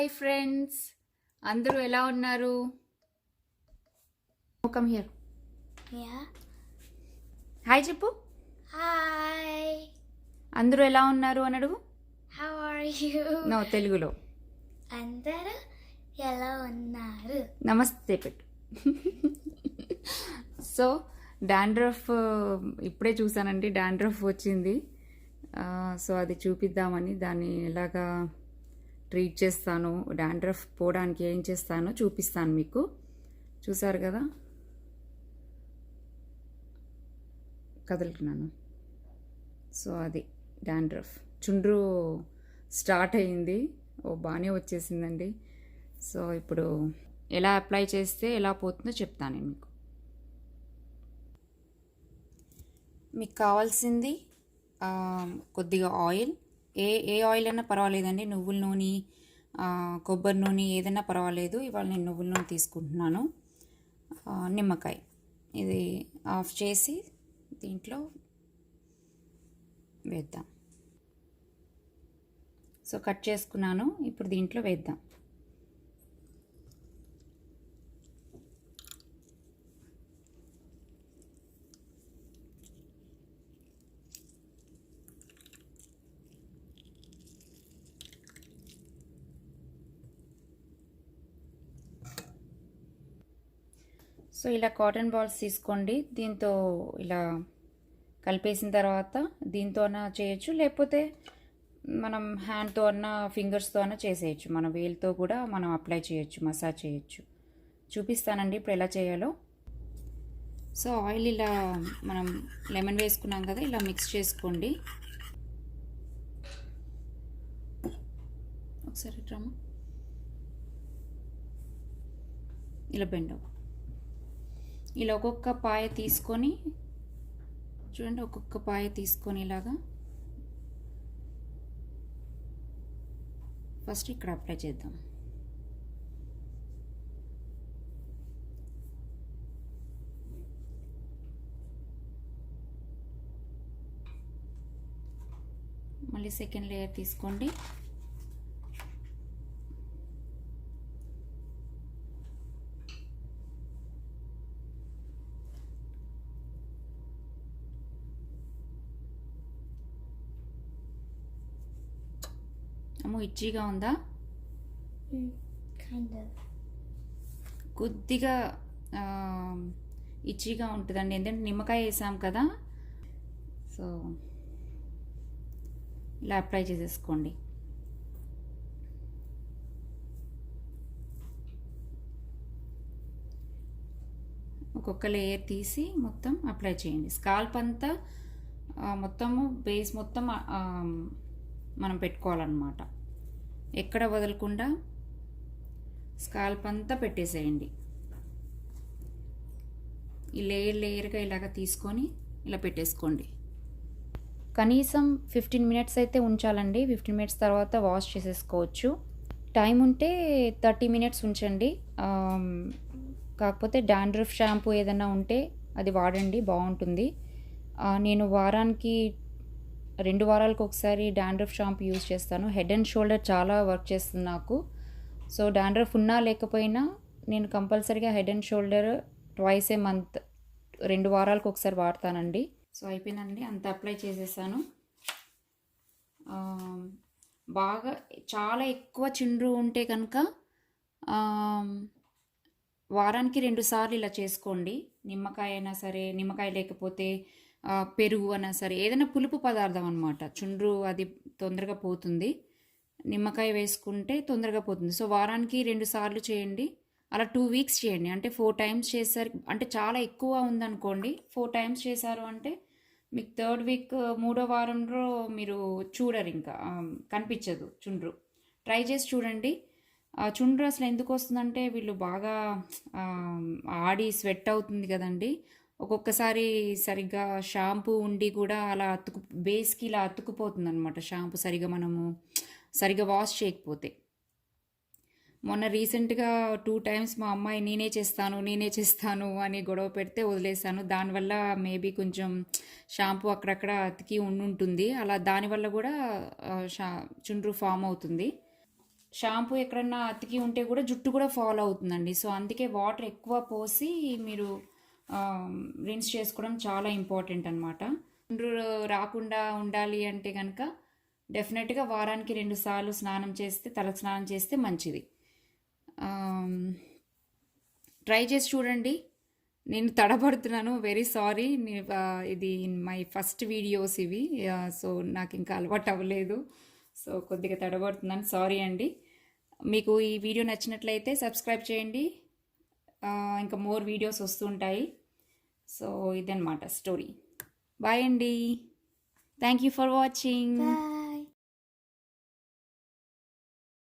Hi friends, అందరూ ఎలా ఉన్నారు? Come here. యా హాయ్ చెప్పు. హాయ్, అందరూ ఎలా ఉన్నారు అని అడుగు. How are you? నో, తెలుగులో. అందరూ ఎలా ఉన్నారు? నమస్తే పెట్టు. సో డాండ్రఫ్ ఇప్పుడే చూసానండి, డాండ్రఫ్ వచ్చింది. సో అది చూపిద్దామని, దాన్ని ఎలాగా ట్రీట్ చేస్తాను, డాండ్రఫ్ పోవడానికి ఏం చేస్తానో చూపిస్తాను మీకు. చూసారు కదా, కదులుతున్నాను. సో అది డాండ్రఫ్, చుండ్రు స్టార్ట్ అయ్యింది. బాగానే వచ్చేసిందండి. సో ఇప్పుడు ఎలా అప్లై చేస్తే ఎలా పోతుందో చెప్తాను మీకు. మీకు కావాల్సింది కొద్దిగా ఆయిల్, ఏ ఆయిల్ అయినా పర్వాలేదండి. నువ్వుల నూనె, కొబ్బరి నూనె ఏదైనా పర్వాలేదు. ఇవాళ నేను నువ్వుల నూనె తీసుకుంటున్నాను. నిమ్మకాయ ఇది ఆఫ్ చేసి దీంట్లో వేద్దాం. సో కట్ చేసుకున్నాను, ఇప్పుడు దీంట్లో వేద్దాం. సో ఇలా కాటన్ బాల్స్ తీసుకోండి. దీంతో ఇలా కలిపేసిన తర్వాత దీంతో అన్నా చేయొచ్చు, లేకపోతే మనం హ్యాండ్తో అన్నా ఫింగర్స్తో అన్నా చేసేయచ్చు. మన వేలుతో కూడా మనం అప్లై చేయొచ్చు, మసాజ్ చేయొచ్చు. చూపిస్తానండి ఇప్పుడు ఎలా చేయాలో. సో ఆయిల్ ఇలా మనం లెమన్ వేసుకున్నాం కదా, ఇలా మిక్స్ చేసుకోండి. ఒకసారి డ్రామా ఇలా బెండ్ అవ్వ. ఇలా ఒక్కొక్క పాయ తీసుకొని చూడండి, ఒక్కొక్క పాయ తీసుకొని ఇలాగా ఫస్ట్ ఇక్కడ అప్లై చేద్దాం. మళ్ళీ సెకండ్ లేయర్ తీసుకోండి. అమ్మో, ఇచ్చిగా ఉందా? కొద్దిగా ఇచ్చిగా ఉంటుందండి, ఎందుకంటే నిమ్మకాయ వేసాం కదా. సో ఇలా అప్లై చేసేసుకోండి. ఒక్కొక్క లేయర్ తీసి మొత్తం అప్లై చేయండి. స్కాల్ప్ అంతా మొత్తము బేస్ మొత్తం మనం పెట్టుకోవాలన్నమాట. ఎక్కడ వదలకుండా స్కాల్ప్ అంతా పెట్టేసేయండి. ఈ లేయర్గా ఇలాగ తీసుకొని ఇలా పెట్టేసుకోండి. కనీసం 15 మినిట్స్ అయితే ఉంచాలండి. 15 మినిట్స్ తర్వాత వాష్ చేసేసుకోవచ్చు. టైం ఉంటే 30 మినిట్స్ ఉంచండి. కాకపోతే డాండ్రఫ్ షాంపూ ఏదైనా ఉంటే అది వాడండి, బాగుంటుంది. నేను వారానికి 2 వారాలకు ఒకసారి డాండ్రఫ్ షాంపూ యూజ్ చేస్తాను. హెడ్ అండ్ షోల్డర్ చాలా వర్క్ చేస్తుంది నాకు. సో డాండ్రఫ్ ఉన్నా లేకపోయినా నేను కంపల్సరీగా head and shoulder twice A month, 2 వారాలకు ఒకసారి వాడతానండి. సో అయిపోయిందండి, అంత అప్లై చేసేసాను. బాగా చాలా ఎక్కువ చుండ్రు ఉంటే కనుక వారానికి 2 సార్లు ఇలా చేసుకోండి. నిమ్మకాయ అయినా సరే, నిమ్మకాయ లేకపోతే పెరుగు అయినా సరే, ఏదైనా పులుపు పదార్థం అనమాట. చుండ్రు అది తొందరగా పోతుంది. నిమ్మకాయ వేసుకుంటే తొందరగా పోతుంది. సో వారానికి 2 సార్లు చేయండి. అలా 2 వీక్స్ చేయండి. అంటే 4 టైమ్స్ చేశారు అంటే చాలా ఎక్కువ ఉందనుకోండి. 4 టైమ్స్ చేశారు అంటే మీకు 3rd వీక్ 3వ వారంలో మీరు చూడరు, ఇంకా కనిపించదు చుండ్రు. ట్రై చేసి చూడండి. చుండ్రు అసలు ఎందుకు వస్తుందంటే వీళ్ళు బాగా ఆడి స్వెట్ అవుతుంది కదండి. ఒక్కొక్కసారి సరిగ్గా షాంపూ ఉండి కూడా అలా బేస్కి ఇలా అతుక్కుపోతుంది అనమాట. షాంపూ సరిగ్గా వాష్ చేయకపోతే. మొన్న రీసెంట్గా 2 టైమ్స్ మా అమ్మాయి నేనే చేస్తాను అని గొడవ పెడితే వదిలేసాను. దానివల్ల మేబీ కొంచెం షాంపూ అక్కడక్కడ అతికి ఉంటుంది. అలా దానివల్ల కూడా చుండ్రు ఫామ్ అవుతుంది. షాంపూ ఎక్కడన్నా అతికి ఉంటే కూడా జుట్టు కూడా ఫాలో అవుతుందండి. సో అందుకే వాటర్ ఎక్కువ పోసి మీరు రిన్స్ చేసుకోవడం చాలా ఇంపార్టెంట్ అనమాట. చుండ్రు రాకుండా ఉండాలి అంటే కనుక డెఫినెట్గా వారానికి 2 సార్లు స్నానం చేస్తే, తలకు స్నానం చేస్తే మంచిది. ట్రై చేసి చూడండి. నేను తడబడుతున్నాను, వెరీ సారీ. ఇది మై ఫస్ట్ వీడియోస్ ఇవి, సో నాకు ఇంకా అలవాటు అవ్వలేదు, సో కొద్దిగా తడబడుతున్నాను, సారీ అండి. మీకు ఈ వీడియో నచ్చినట్లయితే సబ్స్క్రైబ్ చేయండి, ఇంకా మోర్ వీడియోస్ వస్తుంటాయి. సో ఇదన్నమాట స్టోరీ. బాయ్ అండి, thank you for watching. Bye.